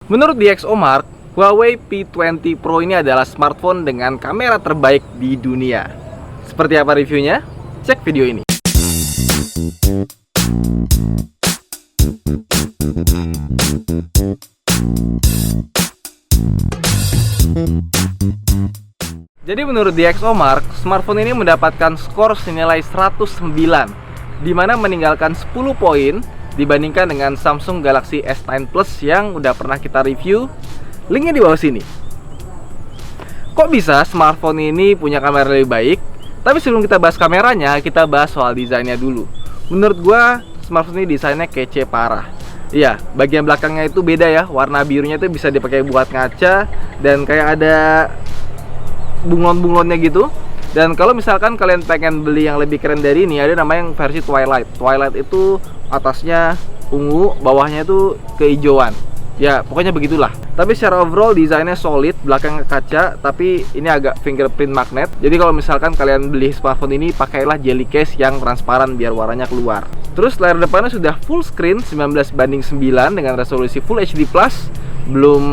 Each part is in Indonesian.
Menurut DxOMark, Huawei P20 Pro ini adalah smartphone dengan kamera terbaik di dunia. Seperti apa reviewnya? Cek video ini. Jadi menurut DxOMark, smartphone ini mendapatkan skor senilai 109, di mana meninggalkan 10 poin dibandingkan dengan Samsung Galaxy S9 Plus yang udah pernah kita review. Linknya di bawah sini. Kok bisa smartphone ini punya kamera lebih baik? Tapi sebelum kita bahas kameranya, kita bahas soal desainnya dulu. Menurut gua, smartphone ini desainnya kece parah. Iya, bagian belakangnya itu beda ya. Warna birunya itu bisa dipakai buat ngaca, dan kayak ada bunglon-bunglonnya gitu. Dan kalau misalkan kalian pengen beli yang lebih keren dari ini, ada namanya yang versi Twilight. Twilight itu atasnya ungu, bawahnya itu kehijauan. Ya, pokoknya begitulah. Tapi secara overall desainnya solid, belakang kaca, tapi ini agak fingerprint magnet. Jadi kalau misalkan kalian beli smartphone ini, pakailah jelly case yang transparan biar warnanya keluar. Terus layar depannya sudah full screen 19:9 dengan resolusi Full HD+, belum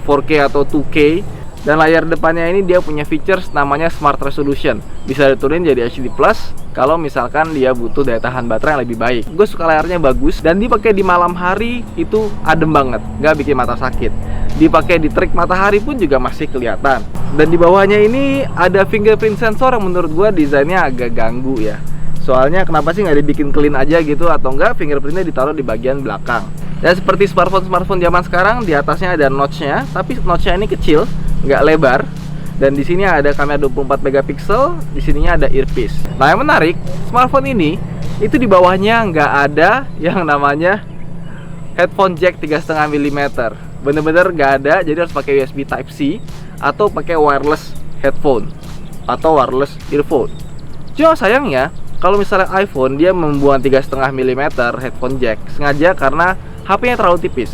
4K atau 2K. Dan layar depannya ini dia punya features namanya Smart Resolution. Bisa diturunin jadi HD+, kalau misalkan dia butuh daya tahan baterai yang lebih baik. Gue suka layarnya bagus, dan dipakai di malam hari itu adem banget, nggak bikin mata sakit. Dipakai di terik matahari pun juga masih kelihatan. Dan di bawahnya ini ada fingerprint sensor yang menurut gue desainnya agak ganggu ya. Soalnya kenapa sih nggak dibikin clean aja gitu, atau enggak fingerprintnya ditaruh di bagian belakang. Dan seperti smartphone zaman sekarang, di atasnya ada notch-nya, tapi notch-nya ini kecil, nggak lebar. Dan di sini ada kamera 24 megapiksel, di sininya ada earpiece. Nah, yang menarik, smartphone ini itu di bawahnya nggak ada yang namanya headphone jack 3,5 mm. Bener-bener nggak ada, jadi harus pakai USB Type-C atau pakai wireless headphone atau wireless earphone. Cuma sayangnya, kalau misalnya iPhone dia membuat 3,5 mm headphone jack sengaja karena HP-nya terlalu tipis.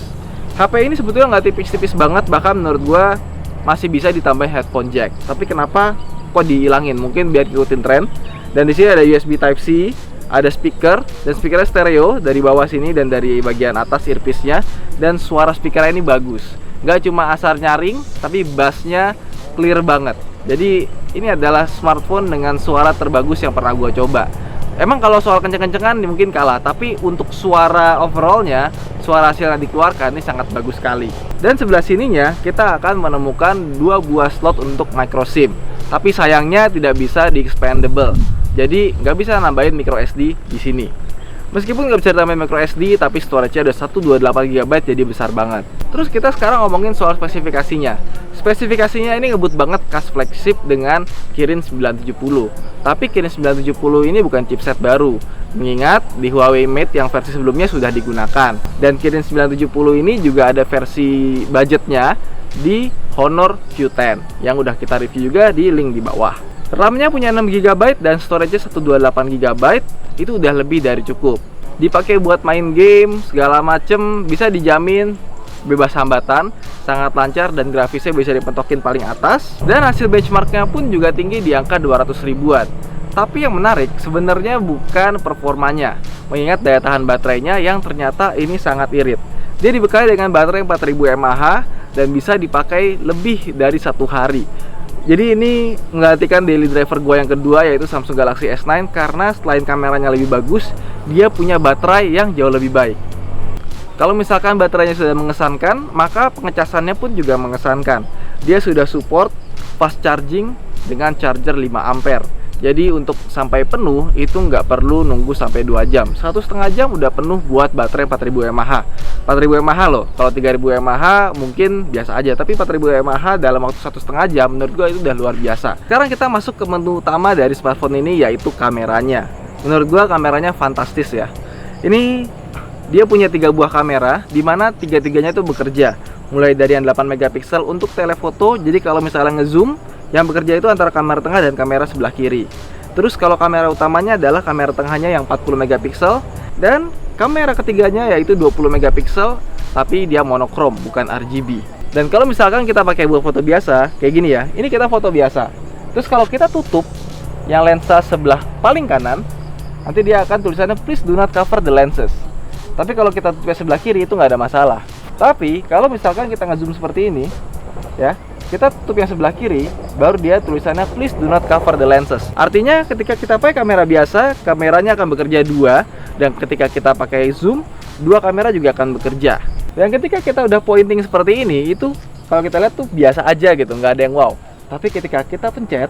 HP ini sebetulnya nggak tipis-tipis banget, bahkan menurut gua masih bisa ditambah headphone jack. Tapi kenapa kok dihilangin? Mungkin biar ikutin tren. Dan di sini ada USB Type-C, ada speaker, dan speakernya stereo dari bawah sini dan dari bagian atas earpiece-nya. Dan suara speakernya ini bagus. Nggak cuma asal nyaring, tapi bass-nya clear banget. Jadi ini adalah smartphone dengan suara terbagus yang pernah gua coba. Emang kalau soal kenceng-kencengan mungkin kalah, tapi untuk suara overallnya, suara hasil yang dikeluarkan ini sangat bagus sekali. Dan sebelah sininya kita akan menemukan 2 buah slot untuk micro SIM. Tapi sayangnya tidak bisa di expandable. Jadi nggak bisa nambahin micro SD di sini. Meskipun nggak bisa tambahin micro SD, tapi storage-nya ada 128 GB, jadi besar banget. Terus kita sekarang ngomongin soal spesifikasinya. Spesifikasinya ini ngebut banget khas flagship dengan Kirin 970. Tapi Kirin 970 ini bukan chipset baru, mengingat di Huawei Mate yang versi sebelumnya sudah digunakan. Dan Kirin 970 ini juga ada versi budgetnya di Honor Q10 yang udah kita review juga di link di bawah. RAM-nya punya 6 GB dan storage-nya 128 GB. Itu udah lebih dari cukup. Dipakai buat main game segala macem, bisa dijamin bebas hambatan, sangat lancar, dan grafisnya bisa dipentokin paling atas. Dan hasil benchmarknya pun juga tinggi di angka 200 ribuan. Tapi yang menarik sebenarnya bukan performanya, mengingat daya tahan baterainya yang ternyata ini sangat irit. Dia dibekali dengan baterai 4000 mAh dan bisa dipakai lebih dari 1 hari. Jadi ini menggantikan daily driver gua yang kedua, yaitu Samsung Galaxy S9, karena selain kameranya lebih bagus, dia punya baterai yang jauh lebih baik. Kalau misalkan baterainya sudah mengesankan, maka pengecasannya pun juga mengesankan. Dia sudah support fast charging dengan charger 5 ampere. Jadi untuk sampai penuh itu nggak perlu nunggu sampai 2 jam. 1,5 jam udah penuh buat baterai 4000 mAh. 4000 mAh loh. Kalau 3000 mAh mungkin biasa aja, tapi 4000 mAh dalam waktu 1,5 jam menurut gua itu udah luar biasa. Sekarang kita masuk ke menu utama dari smartphone ini, yaitu kameranya. Menurut gua kameranya fantastis ya. Ini dia punya 3 buah kamera, dimana 3-tiganya itu bekerja. Mulai dari yang 8 megapiksel untuk telefoto, jadi kalau misalnya ngezoom, yang bekerja itu antara kamera tengah dan kamera sebelah kiri. Terus kalau kamera utamanya adalah kamera tengahnya yang 40 megapiksel, dan kamera ketiganya yaitu 20 megapiksel, tapi dia monokrom, bukan RGB. Dan kalau misalkan kita pakai buat foto biasa, kayak gini ya, ini kita foto biasa. Terus kalau kita tutup yang lensa sebelah paling kanan, nanti dia akan tulisannya please do not cover the lenses. Tapi kalau kita tutup sebelah kiri itu nggak ada masalah. Tapi kalau misalkan kita ngezoom seperti ini, ya, kita tutup yang sebelah kiri, baru dia tulisannya please do not cover the lenses. Artinya ketika kita pakai kamera biasa, kameranya akan bekerja dua, dan ketika kita pakai zoom, dua kamera juga akan bekerja. Dan ketika kita udah pointing seperti ini, itu kalau kita lihat tuh biasa aja gitu, nggak ada yang wow. Tapi ketika kita pencet,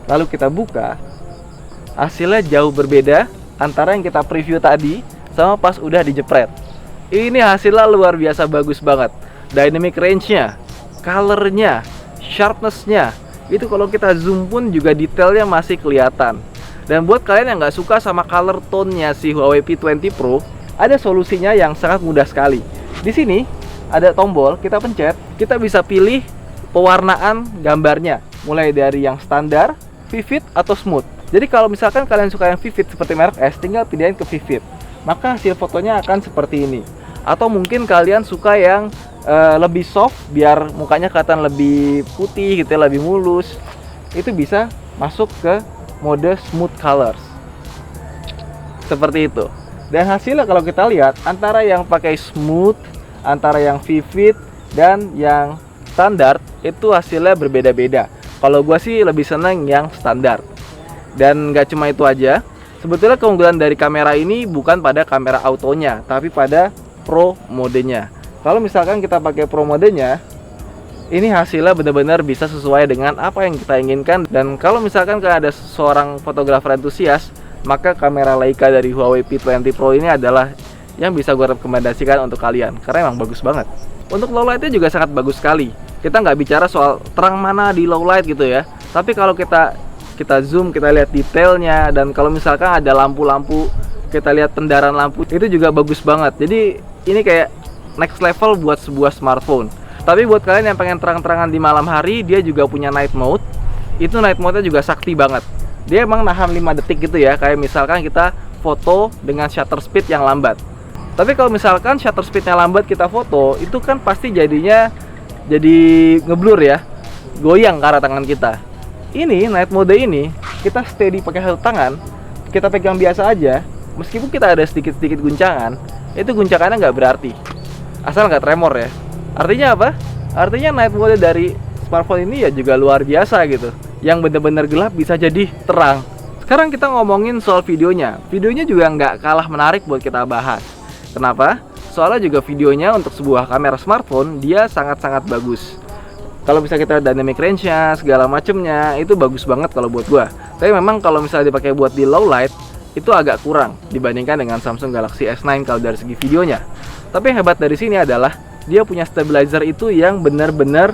lalu kita buka, hasilnya jauh berbeda antara yang kita preview tadi sama pas udah dijepret. Ini hasilnya luar biasa bagus banget. Dynamic range-nya, color-nya, sharpness-nya, itu kalau kita zoom pun juga detailnya masih kelihatan. Dan buat kalian yang nggak suka sama color tone-nya si Huawei P20 Pro, ada solusinya yang sangat mudah sekali. Di sini ada tombol, kita pencet, kita bisa pilih pewarnaan gambarnya, mulai dari yang standar, vivid, atau smooth. Jadi kalau misalkan kalian suka yang vivid seperti merek S, tinggal pilihin ke vivid, maka hasil fotonya akan seperti ini. Atau mungkin kalian suka yang lebih soft, biar mukanya kelihatan lebih putih gitu ya, lebih mulus, itu bisa masuk ke mode smooth colors seperti itu. Dan hasilnya kalau kita lihat, antara yang pakai smooth, antara yang vivid, dan yang standar, itu hasilnya berbeda-beda. Kalau gua sih lebih seneng yang standar. Dan nggak cuma itu aja, sebetulnya keunggulan dari kamera ini bukan pada kamera autonya, tapi pada Pro modenya. Kalau misalkan kita pakai Pro modenya, ini hasilnya benar-benar bisa sesuai dengan apa yang kita inginkan. Dan kalau misalkan ada seorang fotografer antusias, maka kamera Leica dari Huawei P20 Pro ini adalah yang bisa gue rekomendasikan untuk kalian, karena emang bagus banget. Untuk low lightnya juga sangat bagus sekali. Kita nggak bicara soal terang mana di low light gitu ya, tapi kalau kita zoom, kita lihat detailnya, dan kalau misalkan ada lampu-lampu, kita lihat pendaran lampu, itu juga bagus banget. Jadi ini kayak next level buat sebuah smartphone. Tapi buat kalian yang pengen terang-terangan di malam hari, dia juga punya night mode. Itu night mode-nya juga sakti banget. Dia emang nahan 5 detik gitu ya, kayak misalkan kita foto dengan shutter speed yang lambat. Tapi kalau misalkan shutter speednya lambat kita foto, itu kan pasti jadinya jadi ngeblur ya, goyang ke arah tangan kita. Ini night mode ini, kita steady pakai satu tangan, kita pegang biasa aja, meskipun kita ada sedikit-sedikit guncangan, itu guncangannya nggak berarti, asal nggak tremor ya. Artinya apa? Artinya night mode dari smartphone ini ya juga luar biasa gitu. Yang bener-bener gelap bisa jadi terang. Sekarang kita ngomongin soal videonya. Videonya juga nggak kalah menarik buat kita bahas. Kenapa? Soalnya juga videonya untuk sebuah kamera smartphone, dia sangat-sangat bagus. Kalau bisa kita lihat dynamic range-nya, segala macemnya, itu bagus banget kalau buat gua. Tapi memang kalau misalnya dipakai buat di low light, itu agak kurang dibandingkan dengan Samsung Galaxy S9 kalau dari segi videonya. Tapi yang hebat dari sini adalah dia punya stabilizer itu yang benar-benar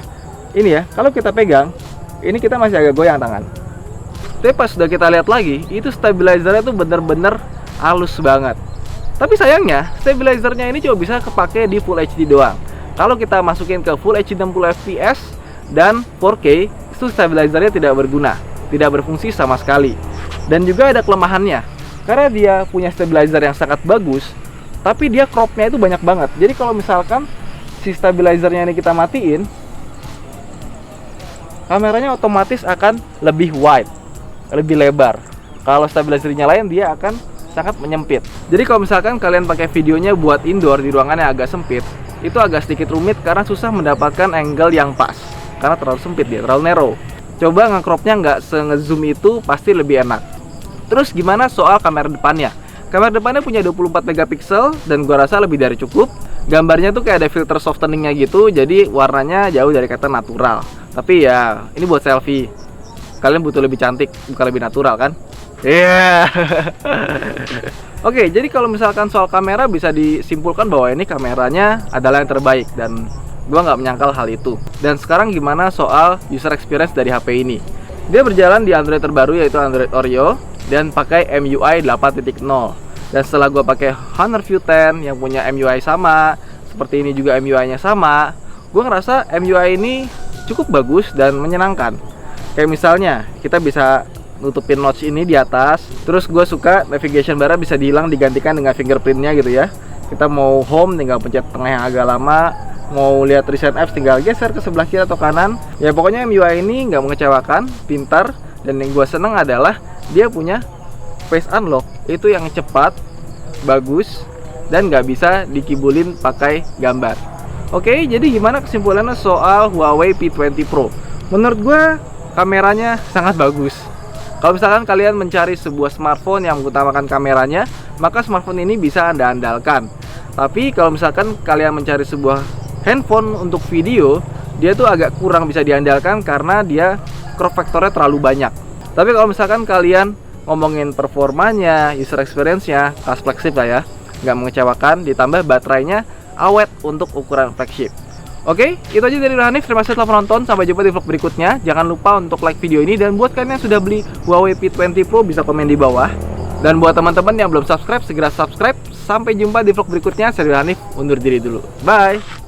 ini ya, kalau kita pegang, ini kita masih agak goyang tangan. Tapi pas sudah kita lihat lagi, itu stabilizernya tuh bener-bener halus banget. Tapi sayangnya, stabilizernya ini cuma bisa kepake di Full HD doang. Kalau kita masukin ke Full HD 60 fps dan 4K, itu stabilizernya tidak berguna, tidak berfungsi sama sekali. Dan juga ada kelemahannya, karena dia punya stabilizer yang sangat bagus, tapi dia cropnya itu banyak banget. Jadi kalau misalkan si stabilizernya ini kita matiin, kameranya otomatis akan lebih wide, lebih lebar. Kalau stabilizernya lain, dia akan sangat menyempit. Jadi kalau misalkan kalian pakai videonya buat indoor di ruangan yang agak sempit, itu agak sedikit rumit karena susah mendapatkan angle yang pas, karena terlalu sempit dia, terlalu narrow. Coba nge-cropnya nggak se-zoom itu, pasti lebih enak. Terus gimana soal kamera depannya? Kamera depannya punya 24 megapiksel dan gua rasa lebih dari cukup. Gambarnya tuh kayak ada filter softeningnya gitu, jadi warnanya jauh dari kata natural. Tapi ya, ini buat selfie. Kalian butuh lebih cantik, bukan lebih natural kan? Iya. Yeah. Oke, jadi kalau misalkan soal kamera bisa disimpulkan bahwa ini kameranya adalah yang terbaik, dan gua nggak menyangkal hal itu. Dan sekarang gimana soal user experience dari HP ini? Dia berjalan di Android terbaru, yaitu Android Oreo, dan pakai MIUI 8.0. Dan setelah gua pakai Honor View 10 yang punya MIUI sama, seperti ini juga MIUI-nya sama, gua ngerasa MIUI ini cukup bagus dan menyenangkan. Kayak misalnya kita bisa nutupin notch ini di atas, terus gue suka navigation bar bisa dihilang digantikan dengan fingerprintnya gitu ya. Kita mau home tinggal pencet tengah yang agak lama, mau lihat recent apps tinggal geser ke sebelah kiri atau kanan. Ya pokoknya MIUI ini nggak mengecewakan, pintar, dan yang gue seneng adalah dia punya face unlock itu yang cepat, bagus, dan nggak bisa dikibulin pakai gambar. Oke, jadi gimana kesimpulannya soal Huawei P20 Pro? Menurut gue kameranya sangat bagus. Kalau misalkan kalian mencari sebuah smartphone yang mengutamakan kameranya, maka smartphone ini bisa Anda andalkan. Tapi kalau misalkan kalian mencari sebuah handphone untuk video, dia tuh agak kurang bisa diandalkan karena dia crop factor-nya terlalu banyak. Tapi kalau misalkan kalian ngomongin performanya, user experience-nya, pas flagship lah ya, nggak mengecewakan, ditambah baterainya awet untuk ukuran flagship. Oke, itu aja dari Hanif. Terima kasih telah menonton. Sampai jumpa di vlog berikutnya. Jangan lupa untuk like video ini, dan buat kalian yang sudah beli Huawei P20 Pro bisa komen di bawah. Dan buat teman-teman yang belum subscribe, segera subscribe. Sampai jumpa di vlog berikutnya. Saya Hanif, undur diri dulu. Bye.